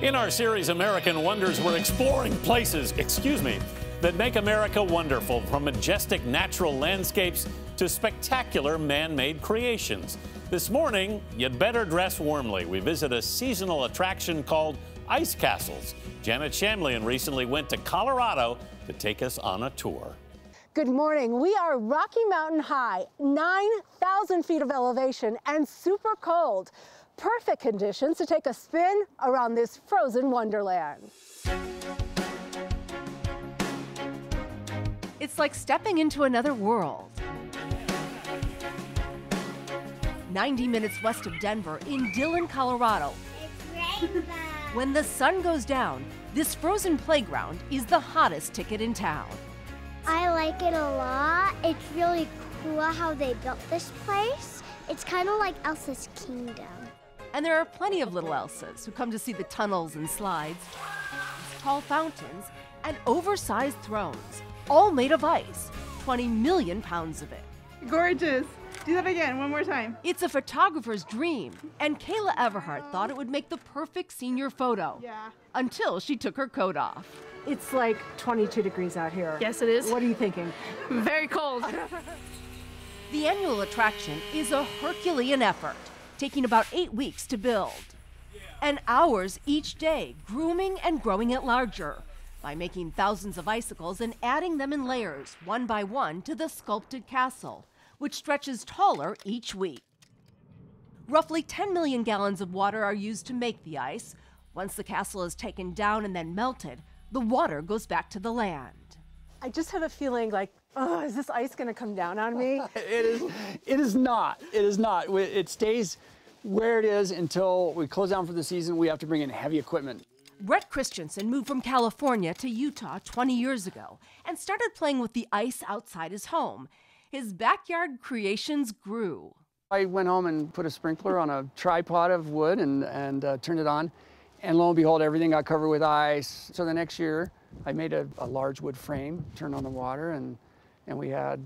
In our series, American Wonders, we're exploring places, that make America wonderful, from majestic natural landscapes to spectacular man-made creations. This morning, you'd better dress warmly. We visit a seasonal attraction called ice castles. Janet Shamlian recently went to Colorado to take us on a tour. Good morning. We are Rocky Mountain High, 9,000 feet of elevation and super cold. Perfect conditions to take a spin around this frozen wonderland. It's like stepping into another world. 90 minutes west of Denver in Dillon, Colorado. It's rainbow. When the sun goes down, this frozen playground is the hottest ticket in town. I like it a lot. It's really cool how they built this place. It's kind of like Elsa's kingdom. And there are plenty of little Elsas who come to see the tunnels and slides, tall fountains, and oversized thrones, all made of ice, 20 million pounds of it. Gorgeous. Do that again, one more time. It's a photographer's dream, and Kayla Everhart thought it would make the perfect senior photo. Yeah. Until she took her coat off. It's like 22 degrees out here. Yes, it is. What are you thinking? Very cold. The annual attraction is a Herculean effort, taking about 8 weeks to build. And hours each day, grooming and growing it larger by making thousands of icicles and adding them in layers, one by one, to the sculpted castle, which stretches taller each week. Roughly 10 million gallons of water are used to make the ice. Once the castle is taken down and then melted, the water goes back to the land. I just have a feeling like, oh, is this ice going to come down on me? It is not. It is not. It stays where it is until we close down for the season. We have to bring in heavy equipment. Brett Christensen moved from California to Utah 20 years ago and started playing with the ice outside his home. His backyard creations grew. I went home and put a sprinkler on a tripod of wood and turned it on. And lo and behold, everything got covered with ice. So the next year, I made a large wood frame, turned on the water, and we had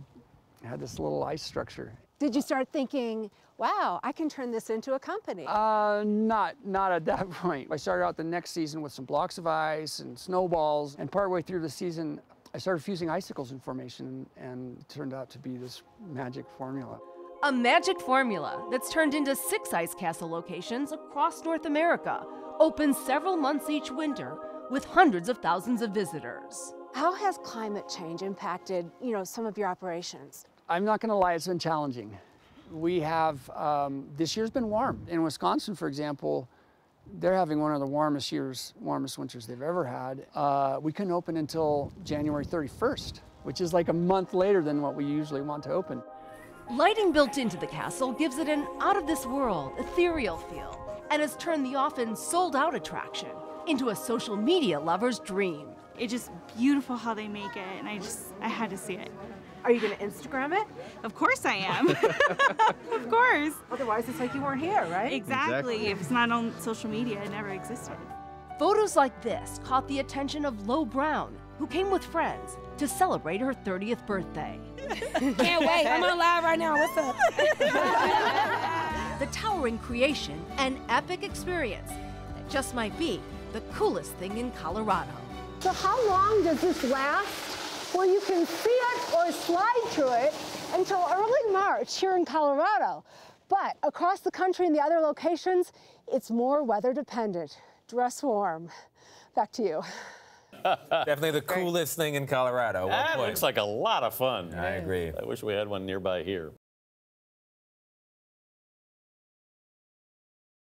this little ice structure. Did you start thinking, wow, I can turn this into a company? Not at that point. I started out the next season with some blocks of ice and snowballs, and partway through the season, I started fusing icicles in formation, and it turned out to be this magic formula. A magic formula that's turned into 6 ice castle locations across North America, open several months each winter with hundreds of thousands of visitors. How has climate change impacted, some of your operations? I'm not going to lie, it's been challenging. We have, this year's been warm. In Wisconsin, for example, they're having one of the warmest winters they've ever had. We couldn't open until January 31st, which is like a month later than what we usually want to open. Lighting built into the castle gives it an out-of-this-world, ethereal feel, and has turned the often sold-out attraction into a social media lover's dream. It's just beautiful how they make it, and I had to see it. Are you going to Instagram it? Of course I am. Of course. Otherwise, it's like you weren't here, right? Exactly. If it's not on social media, it never existed. Photos like this caught the attention of Lo Brown, who came with friends to celebrate her 30th birthday. Can't wait. I'm on live right now. What's up? The towering creation, an epic experience that just might be the coolest thing in Colorado. So how long does this last? Well, you can see it or slide through it until early March here in Colorado. But across the country and the other locations, it's more weather dependent. Dress warm. Back to you. Definitely the coolest thing in Colorado. That looks like a lot of fun. I agree. I wish we had one nearby here.